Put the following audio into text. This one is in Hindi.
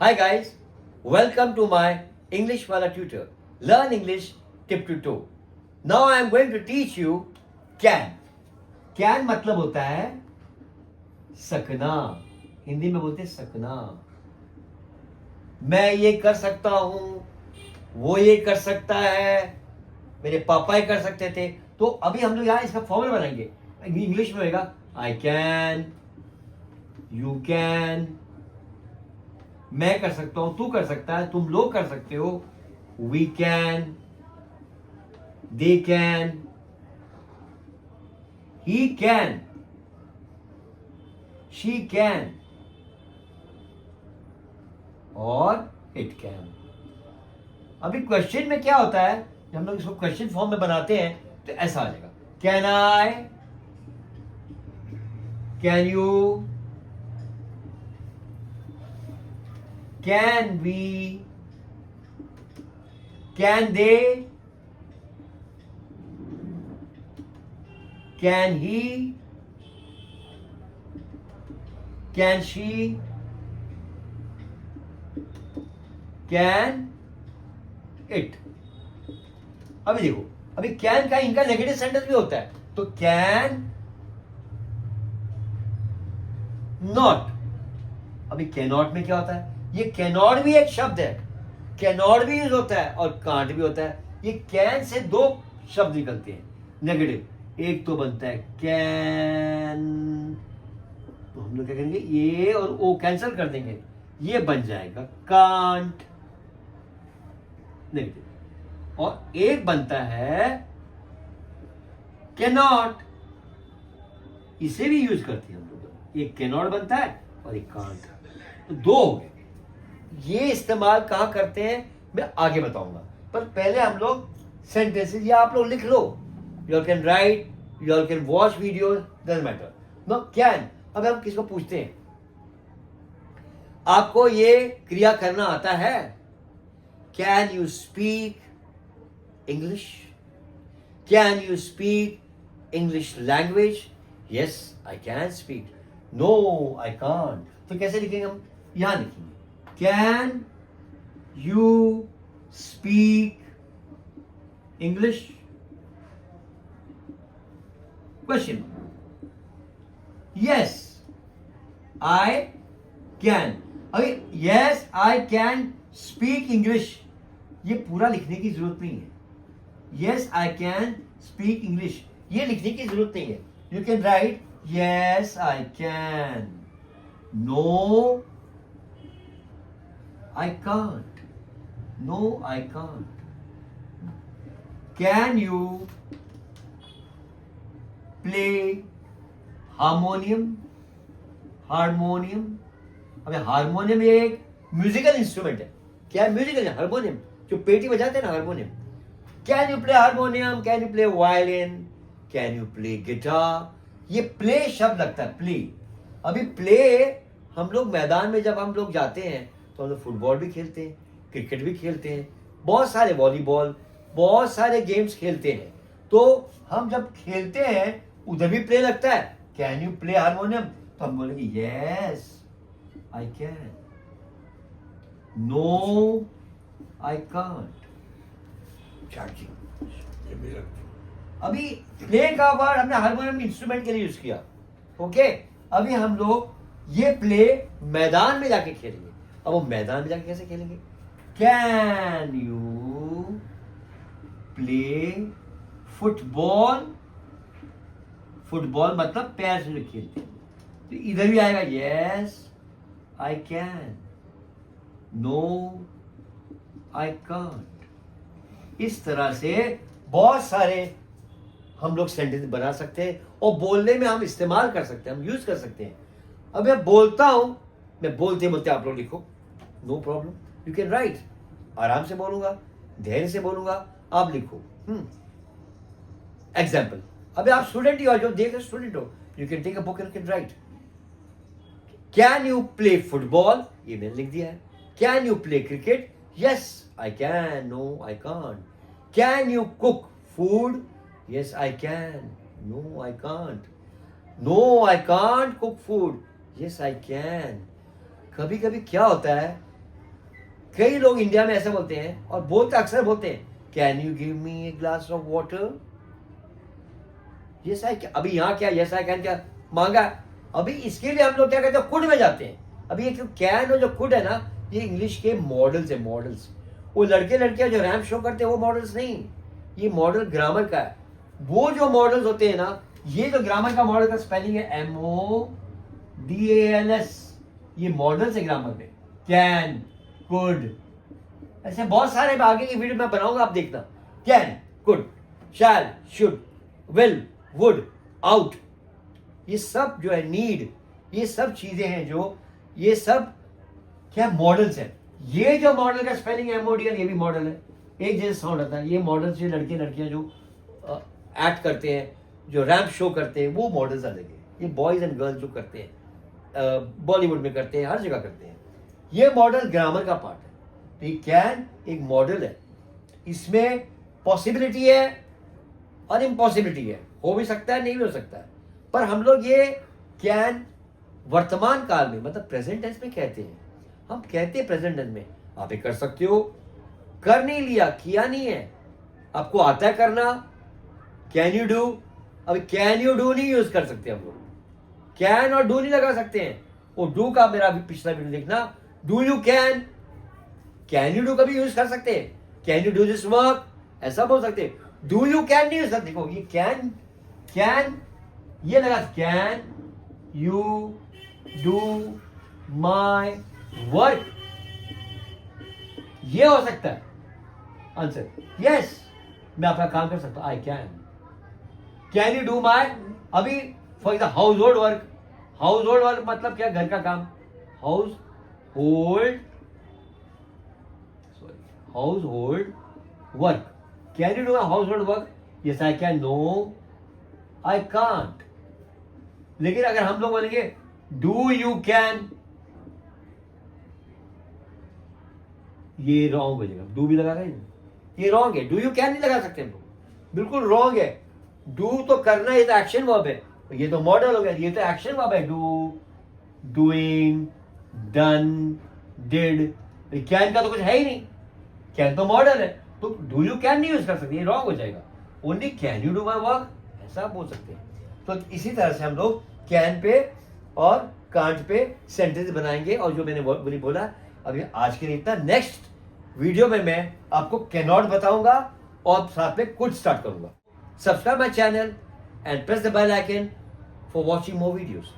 Hi guys, welcome to my English Wala tutor. Learn English tip to toe. Now I am going to teach you can. Can मतलब होता है सकना. हिंदी में बोलते हैं सकना. मैं ये कर सकता हूं, वो ये कर सकता है, मेरे पापा ये कर सकते थे. तो अभी हम लोग यहां इसका फॉर्मूला बनाएंगे. इंग्लिश में होगा आई कैन, यू कैन, मैं कर सकता हूं, तू कर सकता है, तुम लोग कर सकते हो, we can, they can, he can, she can और इट कैन. अभी क्वेश्चन में क्या होता है, जब हम लोग इसको क्वेश्चन फॉर्म में बनाते हैं तो ऐसा आ जाएगा. Can I, can you, can we, can they, can he, can she, can it. अभी देखो, अभी कैन का इनका नेगेटिव सेंटेंस भी होता है. तो कैन नॉट. अभी कैनॉट में क्या होता है, ये कैनॉट भी एक शब्द है, कैनॉट भी यूज होता है और कांट भी होता है. ये कैन से दो शब्द निकलते हैं नेगेटिव. एक तो बनता है कैन, तो हम लोग क्या करेंगे, ये और ओ कैंसिल कर देंगे, ये बन जाएगा कांट नेगेटिव. और एक बनता है कैनॉट, इसे भी यूज करते हैं हम लोग. एक कैनॉट बनता है और एक कांट, तो दो हो गए. ये इस्तेमाल कहां करते हैं मैं आगे बताऊंगा, पर पहले हम लोग सेंटेंसेस या आप लोग लिख लो. You can write, you can watch video, doesn't matter. No can. अब हम किसको पूछते हैं, आपको ये क्रिया करना आता है. Can you speak English, can you speak English language. Yes I can speak. No I can't. तो कैसे लिखेंगे हम, यहां लिखेंगे can you speak English? Question. Yes I can. अभी yes I can speak English, ये पूरा लिखने की जरूरत नहीं है. yes I can speak English ये लिखने की जरूरत नहीं है. you can write yes I can, no I can't, no I can't. Can you play harmonium, harmonium. अबे हारमोनियम ये एक म्यूजिकल इंस्ट्रूमेंट है. क्या है, म्यूजिकल है हारमोनियम, जो पेटी बजाते हैं ना harmonium. Can you play harmonium, can you play violin, can you play guitar. ये प्ले शब्द लगता है, प्ले. अभी प्ले हम लोग मैदान में जब हम लोग जाते हैं तो हम लोग फुटबॉल भी खेलते हैं, क्रिकेट भी खेलते हैं, बहुत सारे वॉलीबॉल, बहुत सारे गेम्स खेलते हैं. तो हम जब खेलते हैं उधर भी प्ले लगता है. कैन यू प्ले हारमोनियम, तो हम बोलेंगे yes I can, no I can't. अभी प्ले का वर्ड हमने हारमोनियम इंस्ट्रूमेंट के लिए यूज किया. ओके, अभी हम लोग ये प्ले मैदान में जाके खेलेंगे. अब वो मैदान में जाके कैसे खेलेंगे, can you play football. Football मतलब पैर से खेलते हैं, तो इधर भी आएगा yes I can, no I can't. इस तरह से बहुत सारे हम लोग सेंटेंस बना सकते हैं और बोलने में हम इस्तेमाल कर सकते हैं, हम यूज कर सकते हैं. अब मैं बोलता हूं, मैं बोलते बोलते आप लोग लिखो, no problem. You can write, आराम से बोलूंगा, धैर्य से बोलूंगा, आप लिखो. एग्जाम्पल. अभी आप स्टूडेंट ही हो, जो देख रहे स्टूडेंट हो, you can take a book and can write. Can you play football, ये मैंने लिख दिया है. Can you play cricket, yes I can, no I can't. Can you cook food, yes I can, no I can't. No I can't cook food, yes I can. कभी कभी क्या होता है, कई लोग इंडिया में ऐसे बोलते हैं और बोलते अक्सर बोलते हैं, can you give me a glass of water? Yes I, अभी यहाँ क्या यस आई कैन क्या मांगा? अभी इसके लिए हम लोग क्या कहते हैं, कुड में जाते हैं। अभी ये कैन और जो कुड है ना, ये इंग्लिश के मॉडल्स है, मॉडल्स। वो लड़के लड़कियां जो रैम्प शो करते हैं वो मॉडल्स नहीं, ये मॉडल ग्रामर का है। वो जो मॉडल्स होते हैं ना, ये जो ग्रामर का मॉडल का स्पेलिंग है MODALS, ये मॉडल्स है ग्रामर में। कैन, कुड, ऐसे बहुत सारे आगे की वीडियो में बनाऊंगा, आप देखना। Can, could, shall, should, will, would, ought, ये सब जो है, नीड, ये सब चीजें हैं जो, ये सब क्या मॉडल्स है। ये जो मॉडल का स्पेलिंग है MODL, ये भी मॉडल है, एक जैसे साउंड आता है। ये मॉडल से लड़के लड़कियां जो एक्ट करते हैं, जो रैम्प शो करते हैं, वो मॉडल्स अलग है। ये बॉयज एंड गर्ल्स जो करते हैं, बॉलीवुड में करते हैं, हर जगह करते हैं। ये मॉडल ग्रामर का पार्ट है। तो ये कैन एक मॉडल है, इसमें पॉसिबिलिटी है और इम्पॉसिबिलिटी है, हो भी सकता है, नहीं भी हो सकता है। पर हम लोग ये कैन वर्तमान काल में, मतलब प्रेजेंट टेंस में कहते हैं। हम कहते हैं प्रेजेंट टेंस में, आप ये कर सकते हो, कर नहीं लिया, किया नहीं है, आपको आता है करना, कैन यू डू। अभी कैन यू डू नहीं यूज कर सकते हम लोग, कैन और डू नहीं लगा सकते हैं। वो डू का मेरा भी पिछला वीडियो देखना, do you can you do कभी यूज कर सकते हैं, can you do this work, ऐसा बोल सकते हैं। डू यू कैन नहीं यूज कर, देखो ये कैन ये लगा, can you do my work, ये हो सकता है आंसर। यस, मैं आपका काम कर सकता हूं, I can you do my. अभी for example household work, household work मतलब क्या, घर का काम, household work, can you do household work? Yes I can, no I can't. लेकिन अगर हम लोग बोलेंगे डू यू कैन, ये रॉन्ग हो जाएगा, डू भी लगा रहे हैं, ये रॉन्ग है। डू यू कैन नहीं लगा सकते हम लोग, बिल्कुल रॉन्ग है। डू तो करना, ये तो एक्शन वर्ब है, ये तो मॉडल हो गया, ये तो एक्शन वर्ब है। Do, doing, done, did. Can का तो कुछ है ही नहीं, कैन तो मॉडल है, तो डू यू कैन नहीं यूज कर सकते, ये रॉन्ग हो जाएगा। Only can you do my work, ऐसा बोल सकते हैं। तो इसी तरह से हम लोग कैन पे और कांट पे सेंटेंस बनाएंगे। और जो मैंने बोला अभी आज के लिए इतना, नेक्स्ट वीडियो में मैं आपको कैन नॉट बताऊंगा और साथ में कुड स्टार्ट करूंगा। Subscribe my channel and press the bell icon for watching more videos.